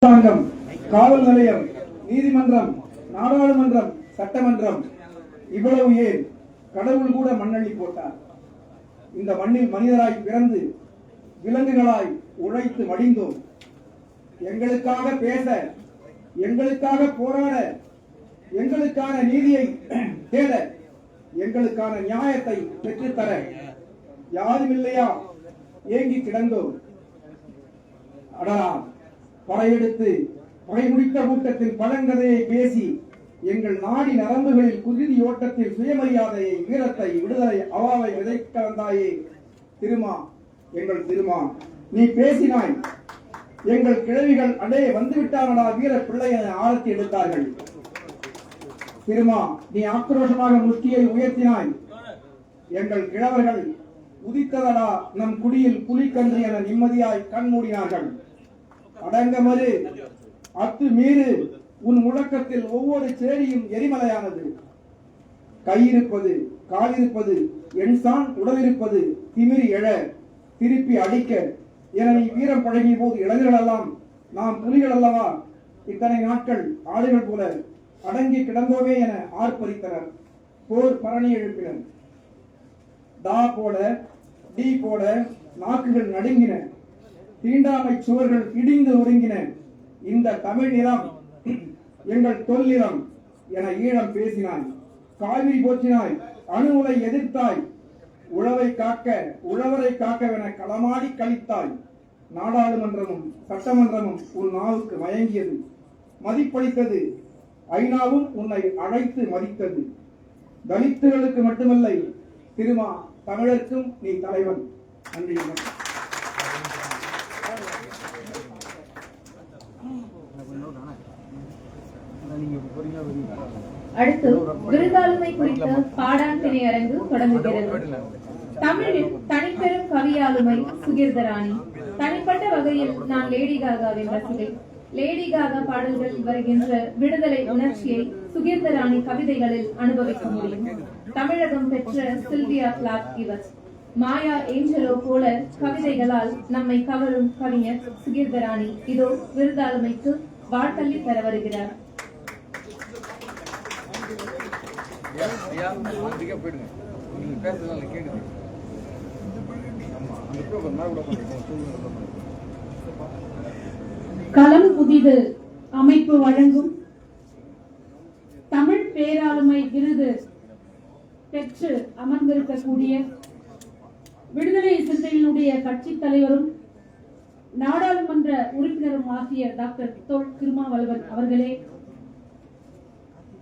அரசாங்கம், காவல் நிலையம், நீதிமன்றம், நாடாளுமன்றம், சட்டமன்றம் இவ்வளவு ஏன் கடவுள் கூட மண்ணள்ளி போட்டார். இந்த மண்ணில் மனிதராய் பிறந்து விலங்குகளாய் உழைத்து மடிந்தோம். எங்களுக்காக பேச, எங்களுக்காக போராட, எங்களுக்கான நீதியை தேட, எங்களுக்கான நியாயத்தை பெற்றுத்தர யாரும் இல்லையா ஏங்கி கிடந்தோம். அடா, படையெடுத்து படை முடித்த கூட்டத்தில் பழங்கதையை பேசி எங்கள் நாடி நரம்புகளில் குருதி ஓட்டத்தில் சுயமரியாதையை, வீரத்தை, விடுதலை அவாவை விதைக்க வந்தாயே திருமா, எங்கள் திருமா. நீ பேசினாய், எங்கள் கிழவிகள் அடே வந்துவிட்டார்களா வீர பிள்ளையை ஆரத்தி எடுத்தார்கள். திருமா, நீ ஆக்ரோஷமாக முஷ்டியை உயர்த்தினாய். எங்கள் கிழவர்கள் உதித்ததடா நம் குடியில் புலிக்கன்று என நிம்மதியாய் கண்மூடினார்கள். அடங்கமறு, அத்துமீறு, உன் முழக்கத்தில் ஒவ்வொரு சேரியும் எரிமலையானது. கையிருப்பது, காலிருப்பது, எண்சான் உடலிருப்பது திமிரி எழ, திருப்பி அடிக்க என நீ வீரம் பழகிய போது இளைஞர்கள் எல்லாம் நாம் புலிகள் அல்லவா, இத்தனை நாட்கள் ஆளுகள் போல அடங்கி கிடந்தோமே என ஆர்ப்பரித்தனர். போர் பரணி எழுப்பினர். டா போட, டி போட நாக்குகள் நடுங்கின. தீண்டாமை சுவர்கள் இடிந்து ஒருங்கின. இந்த தமிழ் நிலம் எங்கள் தொல்நிலம் என ஈழம் பேசினாய். காவிரி போற்றினாய், அணுகுலை எதிர்த்தாய். உழவை காக்க, உழவரை காக்கவென களமாடி கழித்தாய். நாடாளுமன்றமும் சட்டமன்றமும் உன் நாவுக்கு மயங்கியது, மதிப்பளித்தது. ஐநாவும் உன்னை அழைத்து மதித்தது. தலித்துகளுக்கு மட்டுமில்லை திருமா, தமிழருக்கும் நீ தலைவன். நன்றி. அடுத்து விருதாளுமை குறித்த பாடாண் திணையரங்கு தொடங்குகிறது. தமிழில் தனிப்பெரும் கவியாளுமை சுகீர்தராணி. தனிப்பட்ட வகையில் நான் லேடி காகாவின் ரசிகை. லேடி காகா பாடல்களில் வருகின்ற விடுதலை உணர்ச்சியை சுகீர்தராணி கவிதைகளில் அனுபவிக்க முடியும். தமிழகம் பெற்ற சில்வியா கிளார்க் இவர். மாயா ஏஞ்சலோ போல கவிதைகளால் நம்மை கவரும் கவிஞர் சுகீர்தராணி இதோ விருதாளுமைக்கு வாழ்த்தள்ளி பெற வருகிறார். களம் புதிது அமைப்பு வழங்கும் தமிழ் பேராளுமை விருது பெற்று அமர்ந்திருக்கக்கூடிய விடுதலை சிறுத்தைகளுடைய கட்சி தலைவரும் நாடாளுமன்ற உறுப்பினரும் ஆகிய டாக்டர் தொல் திருமாவளவன் அவர்களே,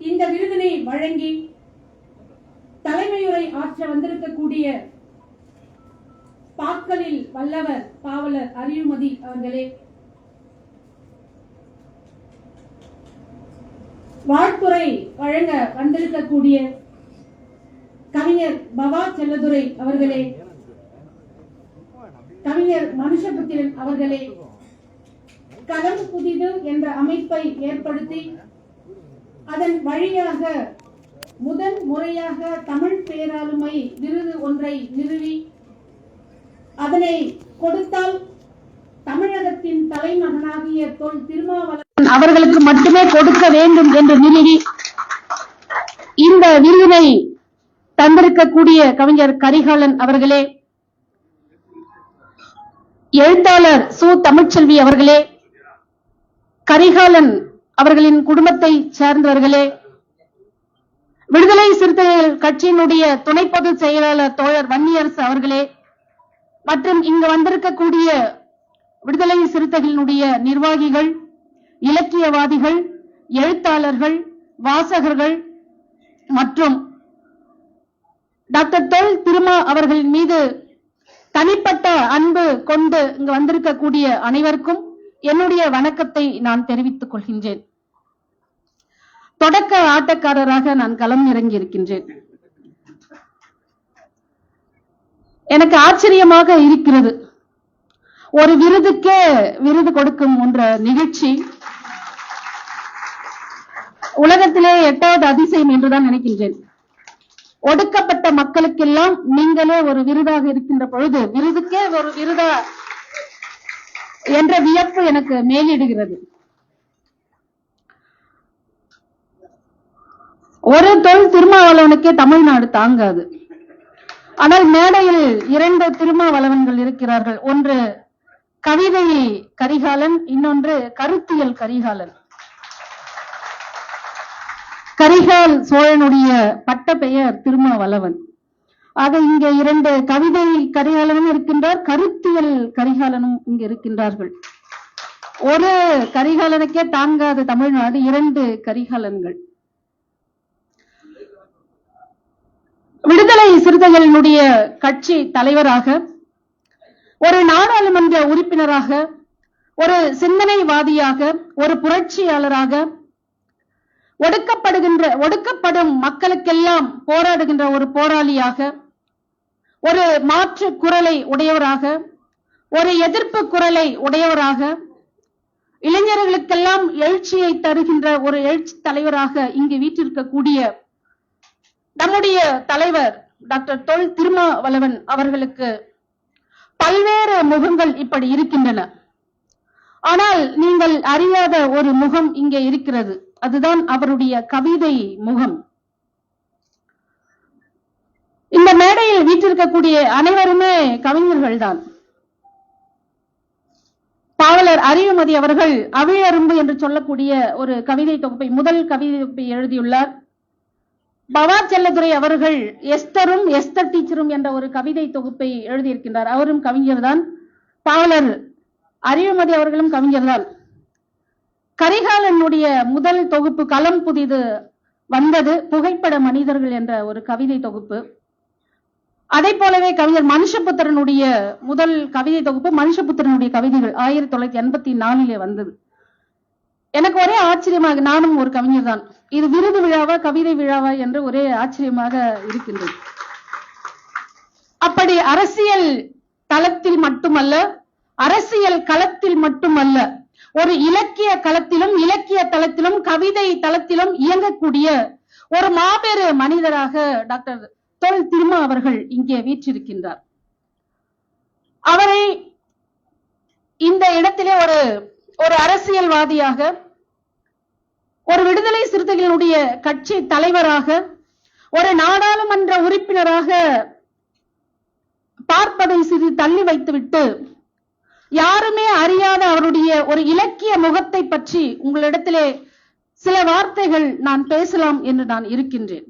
இந்த விருதினை வழங்கி தலைமையுரை ஆற்ற வந்திருக்கக்கூடிய பாக்களில் வல்லவர் பாவலர் அறிவுமதி அவர்களே, வாழ்த்துறை வழங்க வந்திருக்கக்கூடிய கவிஞர் பவா செல்லதுரை அவர்களே, கவிஞர் மனுஷபுத்திரன் அவர்களே, களம் புதிது என்ற அமைப்பை ஏற்படுத்தி அதன் வழியாக முதன் முறையாக தமிழ் பேராளுமை விருது ஒன்றை நிறுவி அதனை கொடுத்தால் தமிழகத்தின் தலைமகனாகிய தொல் திருமாவளவன் அவர்களுக்கு மட்டுமே கொடுக்க வேண்டும் என்று நிறுவி இந்த விருதினை தந்திருக்கக்கூடிய கவிஞர் கரிகாலன் அவர்களே, எழுத்தாளர் சு தமிழ்ச்செல்வி அவர்களே, கரிகாலன் அவர்களின் குடும்பத்தை சேர்ந்தவர்களே, விடுதலை சிறுத்தைகள் கட்சியினுடைய துணை பொதுச் செயலாளர் தோழர் வன்னியரசு அவர்களே, மற்றும் இங்கு வந்திருக்கக்கூடிய விடுதலை சிறுத்தைகளினுடைய நிர்வாகிகள், இலக்கியவாதிகள், எழுத்தாளர்கள், வாசகர்கள் மற்றும் டாக்டர் தொல் திருமா அவர்களின் மீது தனிப்பட்ட அன்பு கொண்டு இங்கு வந்திருக்கக்கூடிய அனைவருக்கும் என்னுடைய வணக்கத்தை நான் தெரிவித்துக் கொள்கின்றேன். தொடக்க ஆட்டக்காரராக நான் களம் இறங்கி இருக்கின்றேன். எனக்கு ஆச்சரியமாக இருக்கிறது, ஒரு விருதுக்கே விருது கொடுக்கும் என்ற நிகழ்ச்சி உலகத்திலே 8வது அதிசயம் என்றுதான் நினைக்கின்றேன். ஒடுக்கப்பட்ட மக்களுக்கெல்லாம் நீங்களே ஒரு விருதாக இருக்கின்ற பொழுது விருதுக்கே ஒரு விருதா என்ற வியப்பு எனக்கு மேலிடுகிறது. ஒரு தொல் திருமாவளவனுக்கே தமிழ்நாடு தாங்காது. ஆனால் மேடையில் 2 திருமாவளவன்கள் இருக்கிறார்கள். ஒன்று கவிதை கரிகாலன், இன்னொன்று கருத்தியல் கரிகாலன். கரிகால் சோழனுடைய பட்ட பெயர் திருமாவளவன். ஆக இங்கே 2 கவிதை கரிகாலனும் இருக்கின்றார், கருத்தியல் கரிகாலனும் இங்கு இருக்கின்றார்கள். ஒரு கரிகாலனுக்கே தாங்காத தமிழ்நாடு, 2 கரிகாலன்கள். விடுதலை சிறுத்தைகளினுடைய கட்சி தலைவராக, ஒரு நாடாளுமன்ற உறுப்பினராக, ஒரு சிந்தனைவாதியாக, ஒரு புரட்சியாளராக, ஒடுக்கப்படும் மக்களுக்கெல்லாம் போராடுகின்ற ஒரு போராளியாக, ஒரு மாற்று குரலை உடையவராக, ஒரு எதிர்ப்பு குரலை உடையவராக, இளைஞர்களுக்கெல்லாம் எழுச்சியை தருகின்ற ஒரு எழுச்சி தலைவராக இங்கு வீற்றிருக்கக்கூடிய நம்முடைய தலைவர் டாக்டர் தொல் திருமாவளவன் அவர்களுக்கு பல்வேறு முகங்கள் இப்படி இருக்கின்றன. ஆனால் நீங்கள் அறியாத ஒரு முகம் இங்கே இருக்கிறது. அதுதான் அவருடைய கவிதை முகம். இந்த மேடையில் வீற்றிருக்கக்கூடிய அனைவருமே கவிஞர்கள் தான். பாவலர் அறிவுமதி அவர்கள் அவிழரும்பு என்று சொல்லக்கூடிய ஒரு கவிதை தொகுப்பை, முதல் கவிதை தொகுப்பை எழுதியுள்ளார். பவா செல்லதுரை அவர்கள் எஸ்தரும் எஸ்தர் டீச்சரும் என்ற ஒரு கவிதை தொகுப்பை எழுதியிருக்கின்றார். அவரும் கவிஞர் தான். பாவலர் அறிவுமதி அவர்களும் கவிஞர் தான். கரிகாலனுடைய முதல் தொகுப்பு களம் புதிது வந்தது புகைப்பட மனிதர்கள் என்ற ஒரு கவிதை தொகுப்பு. அதை போலவே கவிஞர் மனுஷபுத்திரனுடைய முதல் கவிதை தொகுப்பு மனுஷபுத்திரனுடைய கவிதைகள் 1984 வந்தது. எனக்கு ஒரே ஆச்சரியமாக, நானும் ஒரு கவிஞர் தான், இது விருது விழாவா கவிதை விழாவா என்று ஒரே ஆச்சரியமாக இருக்கின்றது. அப்படி அரசியல் தளத்தில் மட்டுமல்ல, அரசியல் களத்தில் மட்டுமல்ல, ஒரு இலக்கிய களத்திலும் இலக்கிய தளத்திலும் கவிதை தளத்திலும் இயங்கக்கூடிய ஒரு மாபெரு மனிதராக டாக்டர் தொல் திருமா அவர்கள் இங்கே வீற்றிருக்கின்றார். அவரை இந்த இடத்திலே ஒரு அரசியல்வாதியாக, ஒரு விடுதலை சிறுத்தைகளுடைய கட்சி தலைவராக, ஒரு நாடாளுமன்ற உறுப்பினராக பார்ப்பதை சிறிது தள்ளி வைத்துவிட்டு, யாருமே அறியாத அவருடைய ஒரு இலக்கிய முகத்தை பற்றி உங்களிடத்திலே சில வார்த்தைகள் நான் பேசலாம் என்று நான் இருக்கின்றேன்.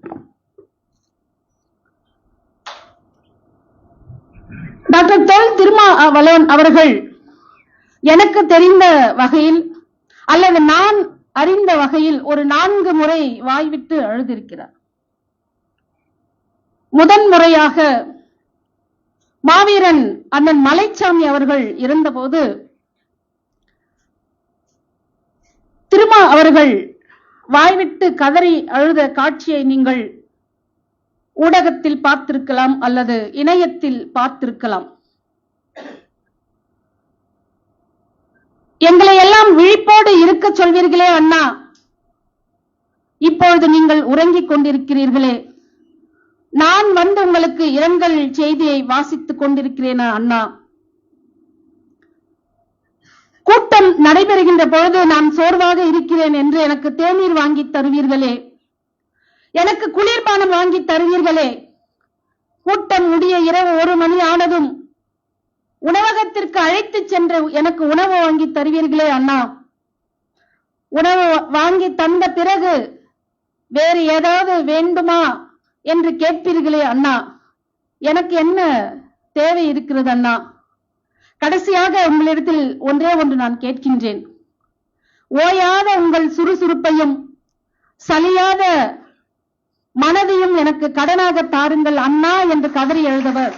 டாக்டர் தொல் திருமாவளவன் அவர்கள் எனக்கு தெரிந்த வகையில் அல்லது நான் அறிந்த வகையில் ஒரு 4 முறை வாய்விட்டு அழுதிருக்கிறார். முதன் முறையாக மாவீரன் அண்ணன் மலைச்சாமி அவர்கள் இருந்தபோது திருமா அவர்கள் வாய்விட்டு கதறி அழுத காட்சியை நீங்கள் ஊடகத்தில் பார்த்திருக்கலாம் அல்லது இணையத்தில் பார்த்திருக்கலாம். எங்களை எல்லாம் விழிப்போடு இருக்க சொல்வீர்களே அண்ணா, இப்பொழுது நீங்கள் உறங்கிக் கொண்டிருக்கிறீர்களே, நான் வந்து உங்களுக்கு இரங்கல் செய்தியை வாசித்துக் கொண்டிருக்கிறேனா அண்ணா? கூட்டம் நடைபெறுகின்ற பொழுது நான் சோர்வாக இருக்கிறேன் என்று எனக்கு தேநீர் வாங்கி தருவீர்களே, எனக்கு குளிர்பானம் வாங்கி தருவீர்களே, கூட்டம் முடிய இரவு 1 மணி ஆனதும் உணவகத்திற்கு அழைத்து சென்று எனக்கு உணவு வாங்கி தருவீர்களே அண்ணா, உணவு வாங்கி தந்த பிறகு வேறு ஏதாவது வேண்டுமா என்று கேட்பீர்களே அண்ணா, எனக்கு என்ன தேவை இருக்கிறது அண்ணா? கடைசியாக உங்களிடத்தில் ஒன்றே ஒன்று நான் கேட்கின்றேன். ஓயாத உங்கள் சுறுசுறுப்பையும் சலியாத மனதையும் எனக்கு கடனாக தாருங்கள் அண்ணா என்று கதறி எழுதவர்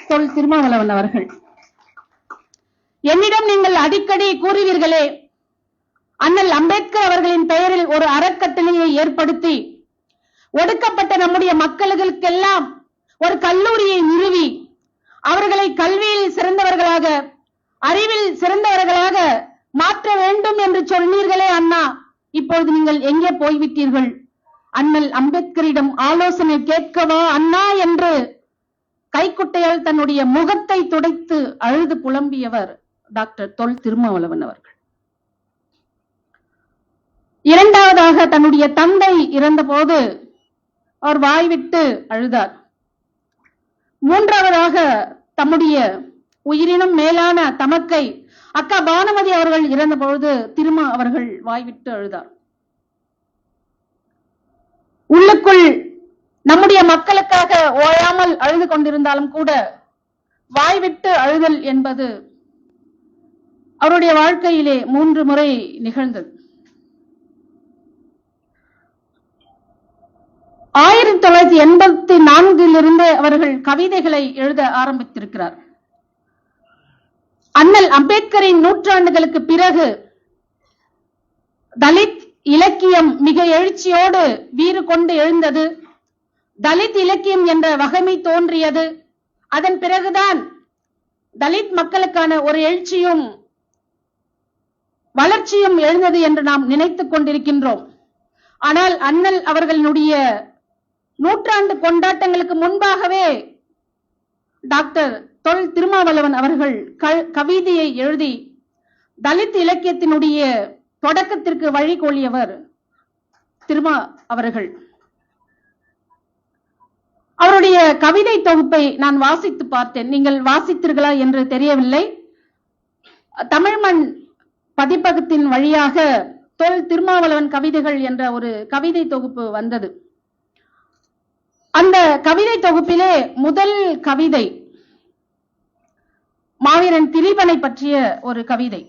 தொல் திருமாவளவன் அவர்கள். என்னிடம் நீங்கள் அடிக்கடி கூறுவீர்களே, அண்ணல் அம்பேத்கர் அவர்களின் பெயரில் ஒரு அறக்கட்டளையை ஏற்படுத்தி ஒடுக்கப்பட்ட நம்முடைய மக்களுக்கெல்லாம் ஒரு கல்லூரியை நிறுவி அவர்களை கல்வியில் சிறந்தவர்களாக, அறிவில் சிறந்தவர்களாக மாற்ற வேண்டும் என்று சொன்னீர்களே அண்ணா, இப்பொழுது நீங்கள் எங்கே போய்விட்டீர்கள்? அண்ணல் அம்பேத்கரிடம் ஆலோசனை கேட்கவா அண்ணா என்று கைக்குட்டையால் தன்னுடைய முகத்தை துடைத்து அழுது புலம்பியவர் டாக்டர் தொல் திருமாவளவன் அவர்கள். இரண்டாவதாக தன்னுடைய தந்தை இறந்தபோது அவர் வாய்விட்டு அழுதார். மூன்றாவதாக தம்முடைய உயிரினும் மேலான தமக்கை அக்கா பானுமதி அவர்கள் இறந்தபொழுது திருமா அவர்கள் வாய்விட்டு அழுதார். உள்ளுக்குள் நம்முடைய மக்களுக்காக ஓயாமல் அழுது கொண்டிருந்தாலும் கூட வாய்விட்டு அழுதல் என்பது அவருடைய வாழ்க்கையிலே 3 முறை நிகழ்ந்தது. 1984 அவர்கள் கவிதைகளை எழுத ஆரம்பித்திருக்கிறார். அண்ணல் அம்பேத்கரின் 100 ஆண்டுகளுக்கு பிறகு தலித் இலக்கியம் மிக எழுச்சியோடு வீறு கொண்டு எழுந்தது. தலித் இலக்கியம் என்ற வகைமை தோன்றியது. அதன் பிறகுதான் தலித் மக்களுக்கான ஒரு எழுச்சியும் வளர்ச்சியும் எழுந்தது என்று நாம் நினைத்துக் கொண்டிருக்கின்றோம். ஆனால் அண்ணல் அவர்களுடைய 100 ஆண்டு கொண்டாட்டங்களுக்கு முன்பாகவே டாக்டர் தொல் திருமாவளவன் அவர்கள் கவிதையை எழுதி தலித் இலக்கியத்தினுடைய தொடக்கத்திற்கு வழிகோலியவர் திருமா அவர்கள். அவருடைய கவிதை தொகுப்பை நான் வாசித்து பார்த்தேன். நீங்கள் வாசித்தீர்களா என்று தெரியவில்லை. தமிழ்மண் பதிப்பகத்தின் வழியாக தொல் திருமாவளவன் கவிதைகள் என்ற ஒரு கவிதை தொகுப்பு வந்தது. அந்த கவிதை தொகுப்பிலே முதல் கவிதை மாவீரன் திலீபனை பற்றிய ஒரு கவிதை.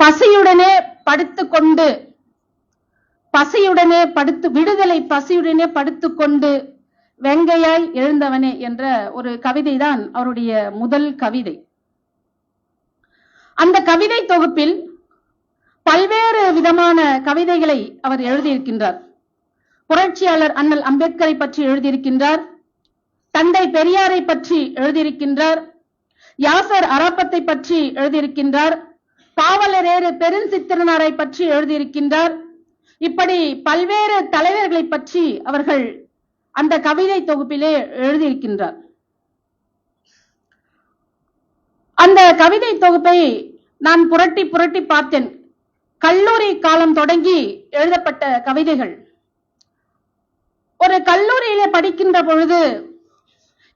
பசியுடனே படுத்துக்கொண்டு விடுதலை பசியுடனே படுத்துக்கொண்டு வெங்கையாய் எழுந்தவனே என்ற ஒரு கவிதை தான் அவருடைய முதல் கவிதை. அந்த கவிதை தொகுப்பில் பல்வேறு விதமான கவிதைகளை அவர் எழுதியிருக்கின்றார். புரட்சியாளர் அண்ணல் அம்பேத்கரை பற்றி எழுதியிருக்கின்றார். தந்தை பெரியாரை பற்றி எழுதியிருக்கின்றார். யாசர் அரபத்தை பற்றி எழுதியிருக்கின்றார். பாவலரேறு பெருஞ்சித்திரனாரை பற்றி எழுதியிருக்கின்றார். இப்படி பல்வேறு தலைவர்களை பற்றி அவர்கள் அந்த கவிதை தொகுப்பிலே எழுதியிருக்கின்றார். அந்த கவிதை தொகுப்பை நான் புரட்டி புரட்டி பார்த்தேன். கல்லூரி காலம் தொடங்கி எழுதப்பட்ட கவிதைகள். ஒரு கல்லூரியிலே படிக்கின்ற பொழுது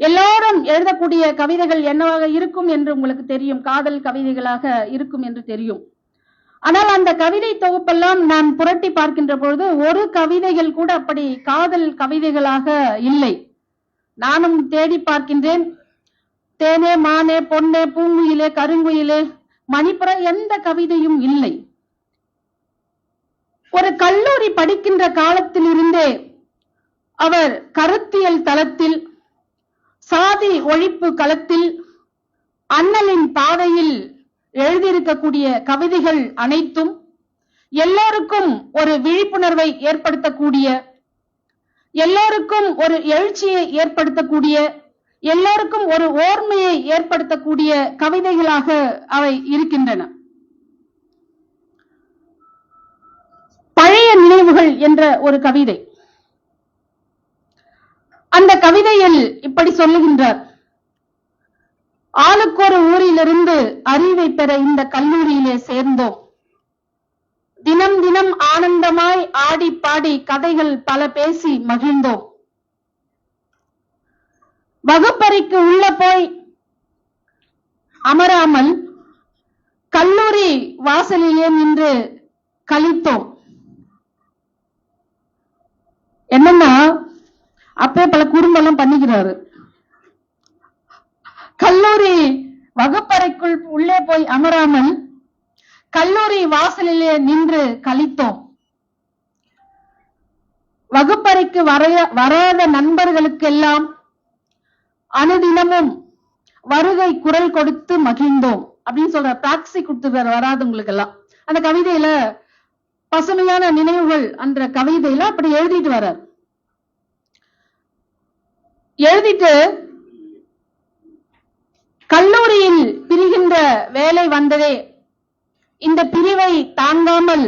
எல்லோரும் எழுதக்கூடிய கவிதைகள் என்னவாக இருக்கும் என்று உங்களுக்கு தெரியும். காதல் கவிதைகளாக இருக்கும் என்று தெரியும். ஆனால் அந்த கவிதை தொகுப்பெல்லாம் நான் புரட்டி பார்க்கின்ற பொழுது ஒரு கவிதைகள் கூட அப்படி காதல் கவிதைகளாக இல்லை. நானும் தேடி பார்க்கின்றேன். தேனே மானே பொன்னே பூங்குயிலே கருங்குயிலே மணிப்புற எந்த கவிதையும் இல்லை. ஒரு கல்லூரி படிக்கின்ற காலத்தில் இருந்தே அவர் கருத்தியல் தளத்தில், சாதி ஒழிப்பு களத்தில், அண்ணலின் பாதையில் எழுதியிருக்கக்கூடிய கவிதைகள் அனைத்தும் எல்லோருக்கும் ஒரு விழிப்புணர்வை ஏற்படுத்தக்கூடிய, எல்லோருக்கும் ஒரு எழுச்சியை ஏற்படுத்தக்கூடிய, எல்லோருக்கும் ஒரு ஓர்மையை ஏற்படுத்தக்கூடிய கவிதைகளாக அவை இருக்கின்றன. பழைய நினைவுகள் என்ற ஒரு கவிதை. அந்த கவிதையில் இப்படி சொல்லுகின்றார். ஆளுக்கொரு ஊரிலிருந்து அறிவை பெற இந்த கல்லூரியிலே சேர்ந்தோம். தினம் தினம் ஆனந்தமாய் ஆடி பாடி கதைகள் பல பேசி மகிழ்ந்தோம். வகுப்பறைக்கு உள்ள போய் அமராமல் கல்லூரி வாசலிலே நின்று கழித்தோம். என்னன்னா அப்பே பல குறும்பெல்லாம் பண்ணிக்கிறாரு. கல்லூரி வகுப்பறைக்குள் உள்ளே போய் அமராமல் கல்லூரி வாசலிலே நின்று கழித்தோம். வகுப்பறைக்கு வராத நண்பர்களுக்கெல்லாம் அனுதினமும் வருகை குரல் கொடுத்து மகிழ்ந்தோம் அப்படின்னு சொல்ற. டாக்ஸி கொடுத்துருவார் வராதவங்களுக்கு எல்லாம். அந்த கவிதையில பசுமையான நினைவுகள் என்ற கவிதையில அப்படி எழுதிட்டு வர்றார். எழுதிட்டு கல்லூரியில் பிரிகின்ற வேலை வந்ததே, இந்த பிரிவை தாங்காமல்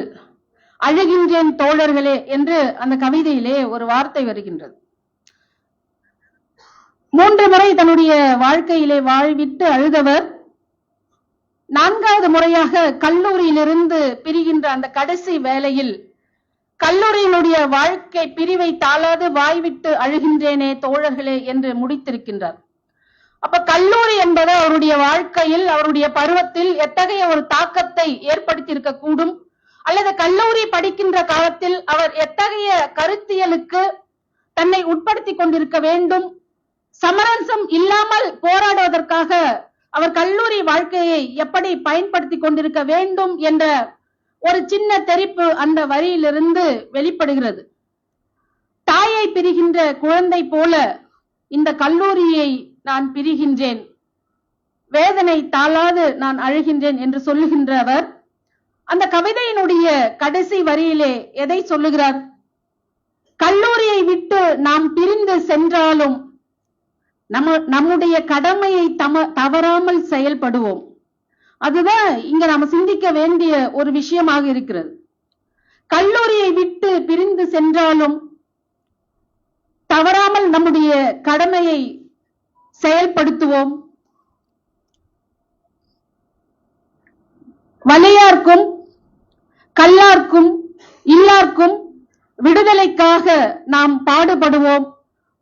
அழுகின்றேன் தோழர்களே என்று அந்த கவிதையிலே ஒரு வார்த்தை வருகின்றது. 3 முறை தன்னுடைய வாழ்க்கையிலே வாழ்விட்டு அழுதவர் 4வது முறையாக கல்லூரியிலிருந்து பிரிகின்ற அந்த கடைசி வேளையில் கல்லூரியினுடைய வாழ்க்கை பிரிவை தாளாது வாய்விட்டு அழுகின்றேனே தோழர்களே என்று முடித்திருக்கின்றார். அப்ப கல்லூரி என்பது அவருடைய வாழ்க்கையில் அவருடைய பருவத்தில் எத்தகைய ஒரு தாக்கத்தை ஏற்படுத்தி இருக்க கூடும், அல்லது கல்லூரி படிக்கின்ற காலத்தில் அவர் எத்தகைய கருத்தியலுக்கு தன்னை உட்படுத்திக் கொண்டிருக்க வேண்டும், சமரசம் இல்லாமல் போராடுவதற்காக அவர் கல்லூரி வாழ்க்கையை எப்படி பயன்படுத்தி கொண்டிருக்க வேண்டும் என்ற ஒரு சின்ன தெரிப்பு அந்த வரியிலிருந்து வெளிப்படுகிறது. தாயை பிரிகின்ற குழந்தை போல இந்த கல்லூரியை நான் பிரிகின்றேன், வேதனை தாளாது நான் அழுகின்றேன் என்று சொல்லுகின்ற அவர் அந்த கவிதையினுடைய கடைசி வரியிலே எதை சொல்லுகிறார்? கல்லூரியை விட்டு நாம் பிரிந்து சென்றாலும் நம்முடைய கடமையை தவறாமல் செயல்படுவோம். அதுதான் இங்க நாம சிந்திக்க வேண்டிய ஒரு விஷயமாக இருக்கிறது. கல்லூரியை விட்டு பிரிந்து சென்றாலும் தவறாமல் நம்முடைய கடமையை செயல்படுத்துவோம். வலியார்க்கும் கல்லார்க்கும் இல்லார்க்கும் விடுதலைக்காக நாம் பாடுபடுவோம்,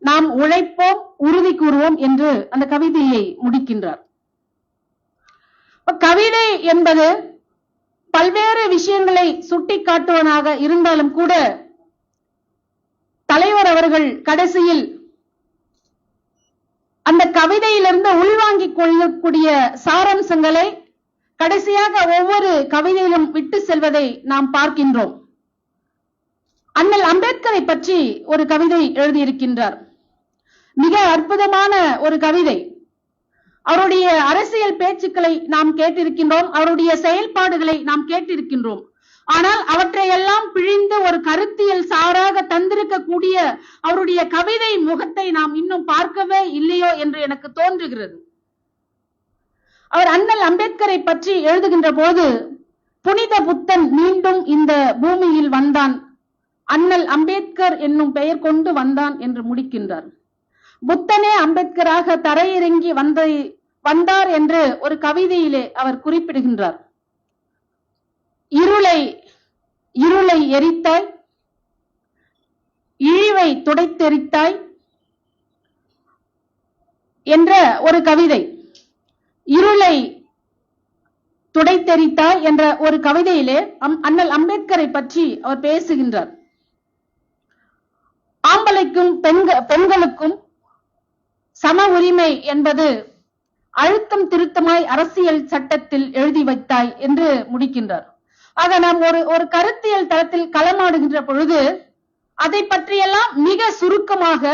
நாம் உழைப்போம், உறுதி கூறுவோம் என்று அந்த கவிதையை முடிக்கின்றார். கவிதை என்பது பல்வேறு விஷயங்களை சுட்டிக்காட்டுவனாக இருந்தாலும் கூட தலைவர் அவர்கள் கடைசியில் அந்த கவிதையிலிருந்து உள்வாங்கிக் கொள்ளக்கூடிய சாராம்சங்களை கடைசியாக ஒவ்வொரு கவிதையிலும் விட்டு செல்வதை நாம் பார்க்கின்றோம். அண்ணல் அம்பேத்கரை பற்றி ஒரு கவிதை எழுதியிருக்கின்றார். மிக அற்புதமான ஒரு கவிதை. அவருடைய அரசியல் பேச்சுக்களை நாம் கேட்டிருக்கின்றோம், அவருடைய செயல்பாடுகளை நாம் கேட்டிருக்கின்றோம். ஆனால் அவற்றையெல்லாம் பிழிந்து ஒரு கருத்தியல் சாராக தந்திருக்கக்கூடிய அவருடைய கவிதை முகத்தை நாம் இன்னும் பார்க்கவே இல்லையோ என்று எனக்கு தோன்றுகிறது. அவர் அண்ணல் அம்பேத்கரை பற்றி எழுதுகின்ற போது, புனித புத்தன் மீண்டும் இந்த பூமியில் வந்தான், அண்ணல் அம்பேத்கர் என்னும் பெயர் கொண்டு வந்தான் என்று முடிக்கின்றார். புத்தனே அம்பேத்கராக தரையிறங்கி வந்தார் என்று ஒரு கவிதையிலே அவர் குறிப்பிடுகின்றார். இருளை எரித்தாய், இழிவை துடைத்தெரித்தாய் என்ற ஒரு கவிதை. இருளை துடைத்தெரித்தாய் என்ற ஒரு கவிதையிலே அண்ணல் அம்பேத்கரை பற்றி அவர் பேசுகின்றார். ஆம்பளைக்கும் பெண்களுக்கும் சம உரிமை என்பது அழுத்தம் திருத்தமாய் அரசியல் சட்டத்தில் எழுதி வைத்தாய் என்று முடிக்கின்றார். ஆக நாம் ஒரு கருத்தியல் தளத்தில் களமாடுகின்ற பொழுது அதை பற்றியெல்லாம் மிக சுருக்கமாக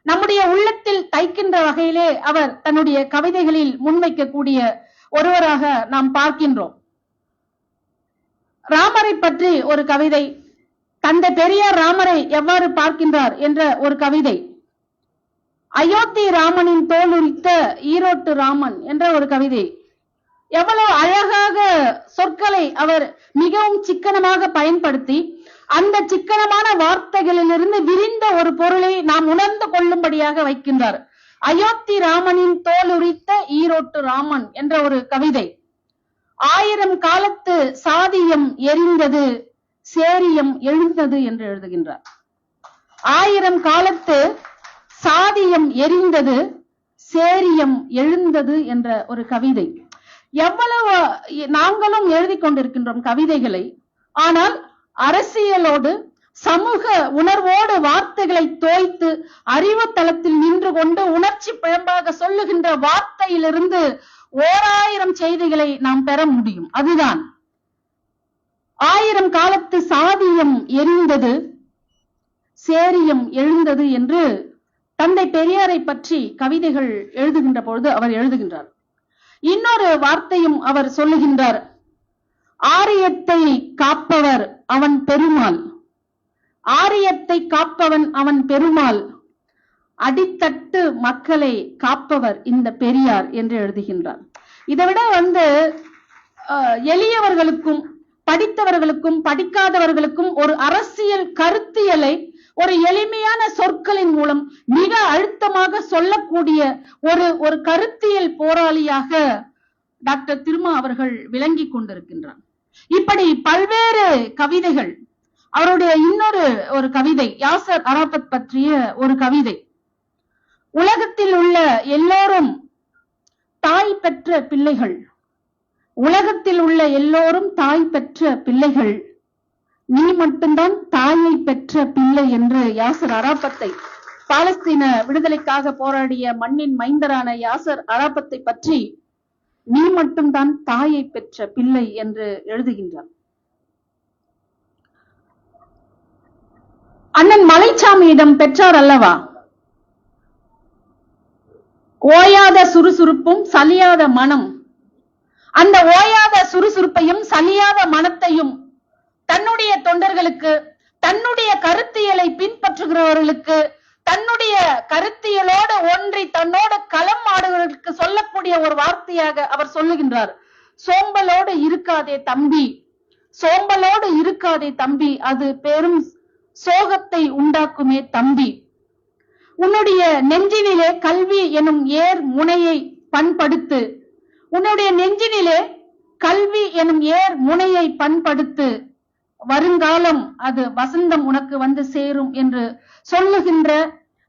நம்முடைய உள்ளத்தில் தைக்கின்ற வகையிலே அவர் தன்னுடைய கவிதைகளில் முன்வைக்கக்கூடிய ஒருவராக நாம் பார்க்கின்றோம். ராமரை பற்றி ஒரு கவிதை, தந்தை பெரியார் ராமரை எவ்வாறு பார்க்கின்றார் என்ற ஒரு கவிதை, அயோத்தி ராமனின் தோல் உரித்த ஈரோட்டு ராமன் என்ற ஒரு கவிதை. எவ்வளவு அழகாக சொற்களை அவர் மிகவும் சிக்கனமாக பயன்படுத்தி அந்த சிக்கனமான வார்த்தைகளிலிருந்து விரிந்த ஒரு பொருளை நாம் உணர்ந்து கொள்ளும்படியாக வைக்கின்றார். அயோத்தி ராமனின் தோல் உரித்த ஈரோட்டு ராமன் என்ற ஒரு கவிதை. 1000 காலத்து சாதியம் எரிந்தது, சேரியம் எழுந்தது என்று எழுதுகின்றார். 1000 காலத்து சாதியம் எரிந்தது, சேரியம் எழுந்தது என்ற ஒரு கவிதை. எவ்வளவு நாங்களும் எழுதி கொண்டிருக்கின்றோம் கவிதைகளை, ஆனால் அரசியலோடு சமூக உணர்வோடு வார்த்தைகளை தோய்த்து அறிவு தளத்தில் நின்று கொண்டு உணர்ச்சி பிழம்பாக சொல்லுகின்ற வார்த்தையிலிருந்து 1000 செய்திகளை நாம் பெற முடியும். அதுதான் 1000 காலத்து சாதியம் எரிந்தது, சேரியம் எழுந்தது என்று தந்தை பெரியாரை பற்றி கவிதைகள் எழுதுகின்ற பொழுது அவர் எழுதுகின்றார். இன்னொரு வார்த்தையும் அவர் சொல்லுகின்றார், ஆரியத்தை காப்பவர் அவன் பெருமாள், ஆரியத்தை காப்பவன் அவன் பெருமாள், அடித்தட்டு மக்களை காப்பவர் இந்த பெரியார் என்று எழுதுகின்றார். இதைவிட எளியவர்களுக்கும் படித்தவர்களுக்கும் படிக்காதவர்களுக்கும் ஒரு அரசியல் கருத்தியலை ஒரு எளிமையான சொற்களின் மூலம் மிக அழுத்தமாக சொல்லக்கூடிய ஒரு கருத்தியல் போராளியாக டாக்டர் திருமா அவர்கள் விளங்கி கொண்டிருக்கின்றார். இப்படி பல்வேறு கவிதைகள், அவருடைய இன்னொரு ஒரு கவிதை யாசர் அரபாத் பற்றிய ஒரு கவிதை, உலகத்தில் உள்ள எல்லோரும் தாய் பெற்ற பிள்ளைகள், உலகத்தில் உள்ள எல்லோரும் தாய் பெற்ற பிள்ளைகள், நீ மட்டும்தான் தாயை பெற்ற பிள்ளை என்று யாசர் அரபாத்தை, பாலஸ்தீன விடுதலைக்காக போராடிய மண்ணின் மைந்தரான யாசர் அரபாத்தை பற்றி நீ மட்டும்தான் தாயை பெற்ற பிள்ளை என்று எழுதுகின்றார். அண்ணன் மலைச்சாமியிடம் பெற்றார் அல்லவா, ஓயாத சுறுசுறுப்பும் சலியாத மனம். அந்த ஓயாத சுறுசுறுப்பையும் சலியாத மனத்தையும் தன்னுடைய தொண்டர்களுக்கு, தன்னுடைய கருத்தியலை பின்பற்றுகிறவர்களுக்கு, தன்னுடைய கருத்தியலோடு ஒன்றி தன்னோடு களம் ஆடுவதற்கு சொல்லக்கூடிய ஒரு வார்த்தையாக அவர் சொல்லுகின்றார். சோம்பலோடு இருக்காதே தம்பி, சோம்பலோடு இருக்காதே தம்பி, அது பெரும் சோகத்தை உண்டாக்குமே தம்பி. உன்னுடைய நெஞ்சினிலே கல்வி எனும் ஏர் முனையை பண்படுத்து, உன்னுடைய நெஞ்சினிலே கல்வி எனும் ஏர் முனையை பண்படுத்து, வருங்காலம் அது வசந்தம் உனக்கு வந்து சேரும் என்று சொல்லுகின்ற,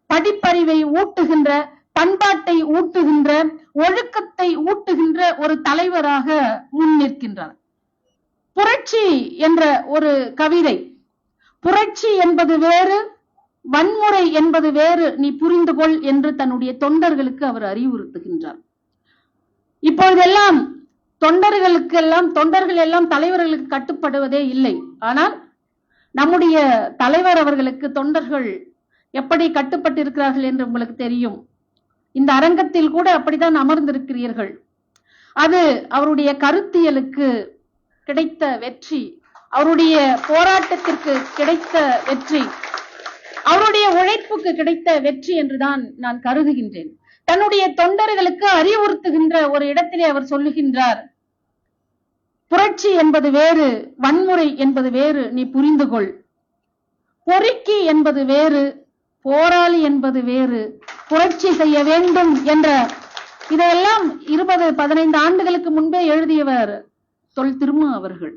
படிப்பறிவை ஊட்டுகின்ற, பண்பாட்டை ஊட்டுகின்ற, ஒழுக்கத்தை ஊட்டுகின்ற ஒரு தலைவராக முன்னிற்கின்றார். புரட்சி என்ற ஒரு கவிதை, புரட்சி என்பது வேறு, வன்முறை என்பது வேறு, நீ புரிந்து கொள் என்று தன்னுடைய தொண்டர்களுக்கு அவர் அறிவுறுத்துகின்றார். இப்பொழுதெல்லாம் தொண்டர்கள் எல்லாம் தலைவர்களுக்கு கட்டுப்படுவதே இல்லை. ஆனால் நம்முடைய தலைவர் அவர்களுக்கு தொண்டர்கள் எப்படி கட்டுப்பட்டிருக்கிறார்கள் என்று உங்களுக்கு தெரியும். இந்த அரங்கத்தில் கூட அப்படித்தான் அமர்ந்திருக்கிறீர்கள். அது அவருடைய கருத்தியலுக்கு கிடைத்த வெற்றி, அவருடைய போராட்டத்திற்கு கிடைத்த வெற்றி, அவருடைய உழைப்புக்கு கிடைத்த வெற்றி என்றுதான் நான் கருதுகின்றேன். தன்னுடைய தொண்டர்களுக்கு அறிவுறுத்துகின்ற ஒரு இடத்திலே அவர் சொல்லுகின்றார், புரட்சி என்பது வேறு, வன்முறை என்பது வேறு, நீ புரிந்து கொள். பொறுக்கி என்பது வேறு, போராளி என்பது வேறு, புரட்சி செய்ய வேண்டும் என்ற இதையெல்லாம் 20-15 ஆண்டுகளுக்கு முன்பே எழுதியவர் தொல் திருமா அவர்கள்.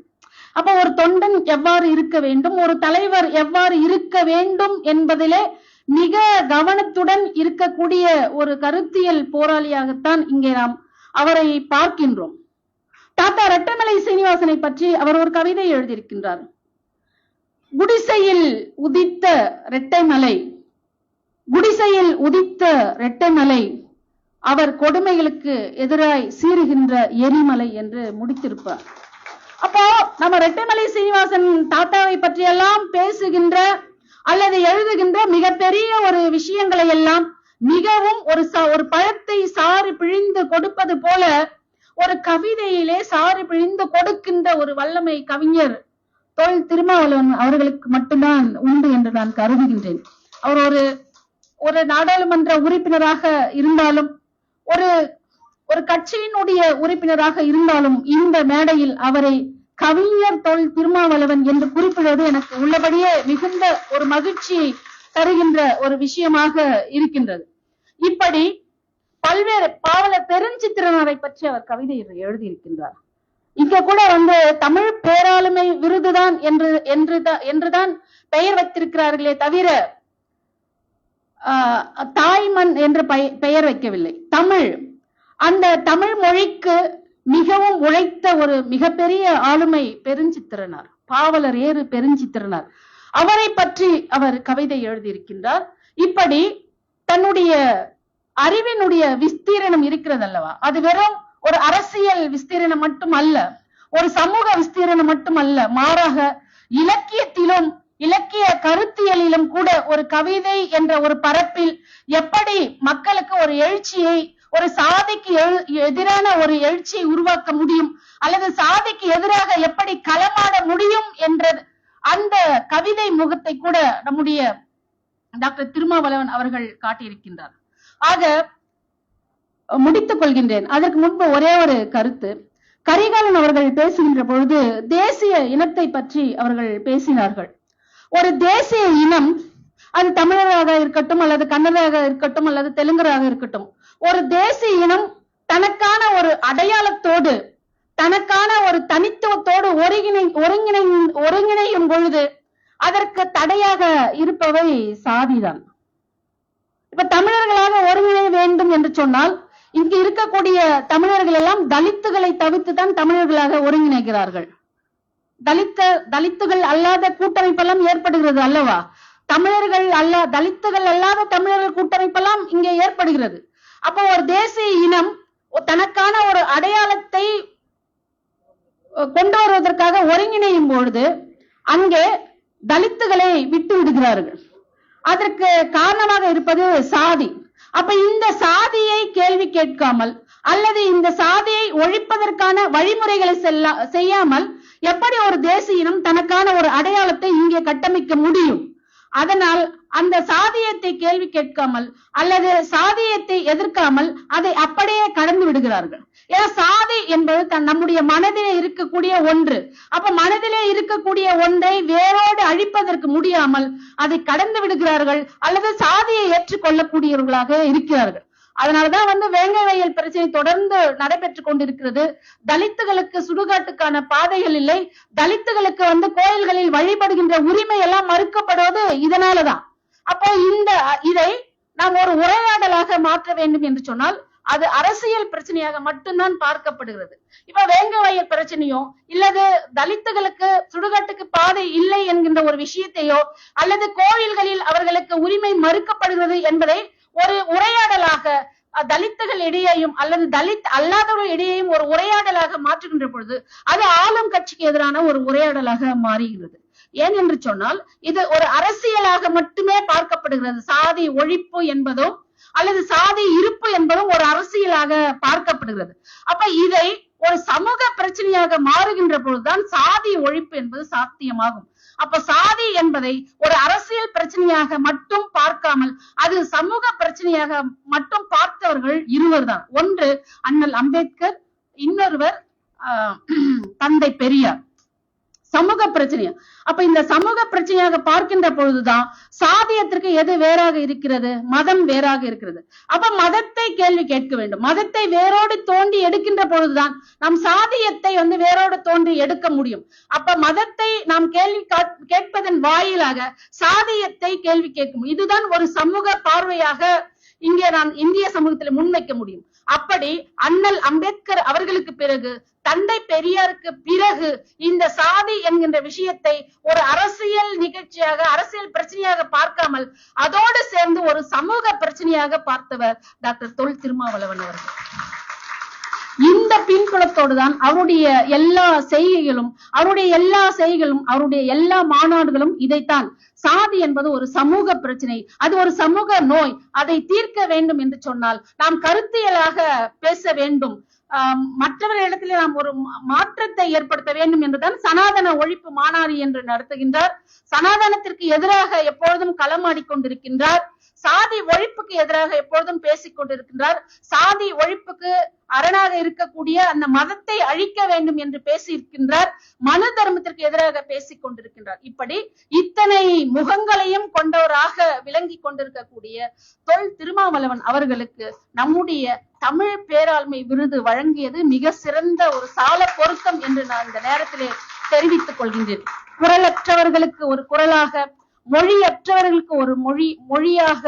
அப்ப ஒரு தொண்டன் எவ்வாறு இருக்க வேண்டும், ஒரு தலைவர் எவ்வாறு இருக்க வேண்டும் என்பதிலே மிக கவனத்துடன் இருக்கக்கூடிய ஒரு கருத்தியல் போராளியாகத்தான் இங்கே நாம் அவரை பார்க்கின்றோம். தாத்தா ரெட்டமலை சீனிவாசனை பற்றி அவர் ஒரு கவிதை எழுதியிருக்கின்றார். குடிசையில் உதித்த ரெட்டைமலை, குடிசையில் உதித்த ரெட்டைமலை, அவர் கொடுமைகளுக்கு எதிராய் சீறுகின்ற எரிமலை என்று முடித்திருப்பார். அப்போ நம்ம ரெட்டமலை சீனிவாசன் தாத்தாவை பற்றியெல்லாம் பேசுகின்ற அல்லது எழுதுகின்ற மிகப்பெரிய ஒரு விஷயங்களை எல்லாம் மிகவும் ஒரு பழத்தை சாறு பிழிந்து கொடுப்பது போல ஒரு கவிதையிலே சாறு பிழிந்து கொடுக்கின்ற ஒரு வல்லமை கவிஞர் தொல் திருமாவளவன் அவர்களுக்கு மட்டும்தான் உண்டு என்று நான் கருதுகின்றேன். அவர் ஒரு நாடாளுமன்ற உறுப்பினராக இருந்தாலும், ஒரு கட்சியினுடைய உறுப்பினராக இருந்தாலும், இந்த மேடையில் அவரை கவிஞர் தொல் திருமாவளவன் என்று குறிப்பிடுவது எனக்கு உள்ளபடியே மிகுந்த ஒரு மகிழ்ச்சியை தருகின்ற ஒரு விஷயமாக இருக்கின்றது. இப்படி பல்வேறு பாவலர் பெருஞ்சித்திரனாரை பற்றி அவர் கவிதை எழுதியிருக்கின்றார். இங்க கூட தமிழ் பேராளுமை விருதுதான் என்றுதான் பெயர் வைத்திருக்கிறார்களே தவிர தாய்மண் என்று பெயர் வைக்கவில்லை. அந்த தமிழ் மொழிக்கு மிகவும் உழைத்த ஒரு மிகப்பெரிய ஆளுமை பெருஞ்சித்திரனார், பாவலர் ஏறு பெருஞ்சித்திரனார். அவரை பற்றி அவர் கவிதை எழுதியிருக்கின்றார். இப்படி தன்னுடைய அறிவினுடைய விஸ்தீரணம் இருக்கிறது அல்லவா, அது வெறும் ஒரு அரசியல் விஸ்தீரணம் மட்டும் அல்ல, ஒரு சமூக விஸ்தீரணம் மட்டும் அல்ல, மாறாக இலக்கியத்திலும் இலக்கிய கருத்தியலிலும் கூட ஒரு கவிதை என்ற ஒரு பரப்பில் எப்படி மக்களுக்கு ஒரு எழுச்சியை, ஒரு சாதிக்கு எதிரான ஒரு எழுச்சியை உருவாக்க முடியும், அல்லது சாதிக்கு எதிராக எப்படி களமாட முடியும் என்ற அந்த கவிதை முகத்தை கூட நம்முடைய டாக்டர் திருமாவளவன் அவர்கள் காட்டியிருக்கின்றார். ஆக முடித்துக் கொள்கின்றேன். அதற்கு முன்பு ஒரே ஒரு கருத்து. கரிகாலன் அவர்கள் பேசுகின்ற பொழுது தேசிய இனத்தை பற்றி அவர்கள் பேசினார்கள். ஒரு தேசிய இனம், அது தமிழராக இருக்கட்டும் அல்லது கன்னடராக இருக்கட்டும் அல்லது தெலுங்கராக இருக்கட்டும், ஒரு தேசிய இனம் தனக்கான ஒரு அடையாளத்தோடு தனக்கான ஒரு தனித்துவத்தோடு ஒருங்கிணையும் பொழுது அதற்கு தடையாக இருப்பவை சாதிதான். இப்ப தமிழர்களாக ஒருங்கிணைய வேண்டும் என்று சொன்னால் இங்கு இருக்கக்கூடிய தமிழர்கள் எல்லாம் தலித்துகளை தவிர்த்து தான் தமிழர்களாக ஒருங்கிணைக்கிறார்கள். தலித்துகள் அல்லாத கூட்டமைப்பெல்லாம் ஏற்படுகிறது அல்லவா? தலித்துகள் அல்லாத தமிழர்கள் கூட்டமைப்பெல்லாம் இங்கே ஏற்படுகிறது. அப்போ ஒரு தேசிய இனம் தனக்கான ஒரு அடையாளத்தை கொண்டு வருவதற்காக ஒருங்கிணையும் பொழுது அங்கே தலித்துகளை விட்டு விடுகிறார்கள். அதற்கு காரணமாக இருப்பது சாதி. அப்ப இந்த சாதியை கேள்வி கேட்காமல் அல்லது இந்த சாதியை ஒழிப்பதற்கான வழிமுறைகளை செய்யாமல் எப்படி ஒரு தேசிய இனம் தனக்கான ஒரு அடையாளத்தை இங்கே கட்டமைக்க முடியும்? அதனால் அந்த சாதியத்தை கேள்வி கேட்காமல் அல்லது சாதியத்தை எதிர்க்காமல் அதை அப்படியே கடந்து விடுகிறார்கள். ஏன்னா சாதி என்பது நம்முடைய மனதிலே இருக்கக்கூடிய ஒன்று. அப்ப மனதிலே இருக்கக்கூடிய ஒன்றை வேரோடு அழிப்பதற்கு முடியாமல் அதை கடந்து விடுகிறார்கள் அல்லது சாதியை ஏற்றுக்கொள்ளக்கூடியவர்களாக இருக்கிறார்கள். அதனாலதான் வேங்கை வயல் பிரச்சனை தொடர்ந்து நடைபெற்றுக் கொண்டிருக்கிறது. தலித்துகளுக்கு சுடுகாட்டுக்கான பாதைகள் இல்லை. தலித்துகளுக்கு கோயில்களில் வழிபடுகின்ற உரிமை எல்லாம் மறுக்கப்படுவது இதனாலதான். அப்போ இதை நாம் ஒரு உரையாடலாக மாற்ற வேண்டும் என்று சொன்னால் அது அரசியல் பிரச்சனையாக மட்டும்தான் பார்க்கப்படுகிறது. இப்ப வேங்கை வயல் பிரச்சனையோ இல்லது தலித்துகளுக்கு சுடுகாட்டுக்கு பாதை இல்லை என்கின்ற ஒரு விஷயத்தையோ அல்லது கோயில்களில் அவர்களுக்கு உரிமை மறுக்கப்படுகிறது என்பதை ஒரு உரையாடலாக தலித்துகள் இடையேயும் அல்லது தலித் அல்லாதவர்கள் இடையேயும் ஒரு உரையாடலாக மாற்றுகின்ற பொழுது அது ஆளும் கட்சிக்கு எதிரான ஒரு உரையாடலாக மாறுகிறது. ஏன் என்று சொன்னால் இது ஒரு அரசியலாக மட்டுமே பார்க்கப்படுகிறது. சாதி ஒழிப்பு என்பதும் அல்லது சாதி இருப்பு என்பதும் ஒரு அரசியலாக பார்க்கப்படுகிறது. அப்ப இதை ஒரு சமூக பிரச்சனையாக மாறுகின்ற பொழுதுதான் சாதி ஒழிப்பு என்பது சாத்தியமாகும். அப்ப சாதி என்பதை ஒரு அரசியல் பிரச்சனையாக மட்டும் பார்க்காமல் அது சமூக பிரச்சனையாக மட்டும் பார்த்தவர்கள் இருவர் தான். ஒன்று அண்ணல் அம்பேத்கர், இன்னொருவர் தந்தை பெரியார். சமூக பிரச்சனையா அப்ப இந்த சமூக பிரச்சனையாக பார்க்கின்ற பொழுதுதான் சாதியத்திற்கு எது வேறாக இருக்கிறது? மதம் வேறாக இருக்கிறது. அப்ப மதத்தை கேள்வி கேட்க வேண்டும். மதத்தை வேரோடு தோண்டி எடுக்கின்ற பொழுதுதான் நாம் சாதியத்தை வேரோடு தோண்டி எடுக்க முடியும். அப்ப மதத்தை நாம் கேள்வி கேட்பதன் வாயிலாக சாதியத்தை கேள்வி கேட்கும். இதுதான் ஒரு சமூக பார்வையாக இங்கே நான் இந்திய சமூகத்தில் முன்வைக்க முடியும். அப்படி அண்ணல் அம்பேத்கர் அவர்களுக்கு பிறகு தந்தை பெரியாருக்கு பிறகு இந்த சாதி என்கின்ற விஷயத்தை ஒரு அரசியல் நிகழ்ச்சியாக அரசியல் பிரச்சனையாக பார்க்காமல் அதோடு சேர்ந்து ஒரு சமூக பிரச்சனையாக பார்த்தவர் டாக்டர் தொல் திருமாவளவன் அவர்கள். இந்த பின்புலத்தோடு தான் அவருடைய எல்லா செய்கைகளும் அவருடைய எல்லா மாநாடுகளும் இதைத்தான். சாதி என்பது ஒரு சமூக பிரச்சனை, அது ஒரு சமூக நோய். அதை தீர்க்க வேண்டும் என்று சொன்னால் நாம் கருத்தியலாக பேச வேண்டும். மற்றவர்களிடத்திலே நாம் ஒரு மாற்றத்தை ஏற்படுத்த வேண்டும் என்றுதான் சனாதன ஒழிப்பு மாநாடு என்று நடத்துகின்றார். சனாதனத்திற்கு எதிராக எப்பொழுதும் களமாடிக்கொண்டிருக்கின்றார். சாதி ஒழிப்புக்கு எதிராக எப்பொழுதும் பேசிக் கொண்டிருக்கின்றார். சாதி ஒழிப்புக்கு அரணாக இருக்கக்கூடிய அந்த மதத்தை அழிக்க வேண்டும் என்று பேசியிருக்கின்றார். மனு தர்மத்திற்கு எதிராக பேசிக் கொண்டிருக்கின்றார். இப்படி இத்தனை முகங்களையும் கொண்டவராக விளங்கி கொண்டிருக்கக்கூடிய தொல் திருமாவளவன் அவர்களுக்கு நம்முடைய தமிழ் பேராண்மை விருது வழங்கியது மிக சிறந்த ஒரு சால பொருத்தம் என்று நான் இந்த நேரத்திலே தெரிவித்துக் கொள்கின்றேன். குரலற்றவர்களுக்கு ஒரு குரலாக, மொழியற்றவர்களுக்கு ஒரு மொழியாக,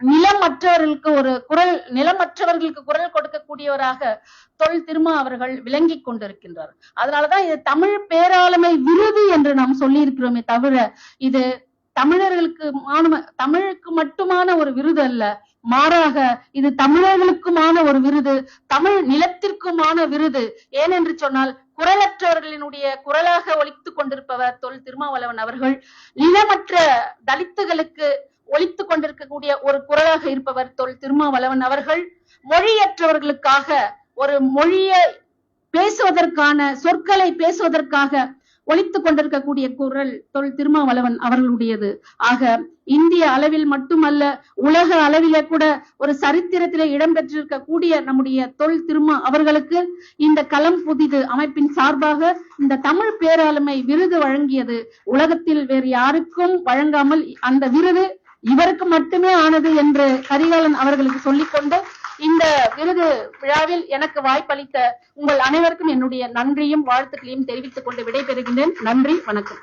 நிலமற்றவர்களுக்கு குரல் கொடுக்கக்கூடியவராக தொல் திருமா அவர்கள் விளங்கி கொண்டிருக்கின்றார். அதனாலதான் இது தமிழ் பேராளுமை விருது என்று நாம் சொல்லி இருக்கிறோமே தவிர இது தமிழுக்கு மட்டுமான ஒரு விருது அல்ல. மாறாக இது தமிழர்களுக்குமான ஒரு விருது, தமிழ் நிலத்திற்குமான விருது. ஏனென்று சொன்னால் குரலற்றவர்களினுடைய குரலாக ஒலித்துக் கொண்டிருப்பவர் தொல் திருமாவளவன் அவர்கள். நிலமற்ற தலித்துகளுக்கு ஒலித்துக் கொண்டிருக்கக்கூடிய ஒரு குரலாக இருப்பவர் தொல் திருமாவளவன் அவர்கள். மொழியற்றவர்களுக்காக ஒரு மொழியை பேசுவதற்கான, சொற்களை பேசுவதற்காக ஒலித்துக் கொண்டிருக்கக்கூடிய குரல் தொல் திருமாவளவன் அவர்களுடையது. ஆக இந்திய அளவில் மட்டுமல்ல, உலக அளவிலே கூட ஒரு சரித்திரத்திலே இடம்பெற்றிருக்கக்கூடிய நம்முடைய தொல் திருமா அவர்களுக்கு இந்த களம் புதிது அமைப்பின் சார்பாக இந்த தமிழ் பேராளுமை விருது வழங்கியது உலகத்தில் வேறு யாருக்கும் வழங்காமல் அந்த விருது இவருக்கு மட்டுமே ஆனது என்று கரிகாலன் அவர்களுக்கு சொல்லிக்கொண்டு இந்த விருது விழாவில் எனக்கு வாய்ப்பளித்த உங்கள் அனைவருக்கும் என்னுடைய நன்றியும் வாழ்த்துக்களையும் தெரிவித்துக் கொண்டு விடைபெறுகின்றேன். நன்றி, வணக்கம்.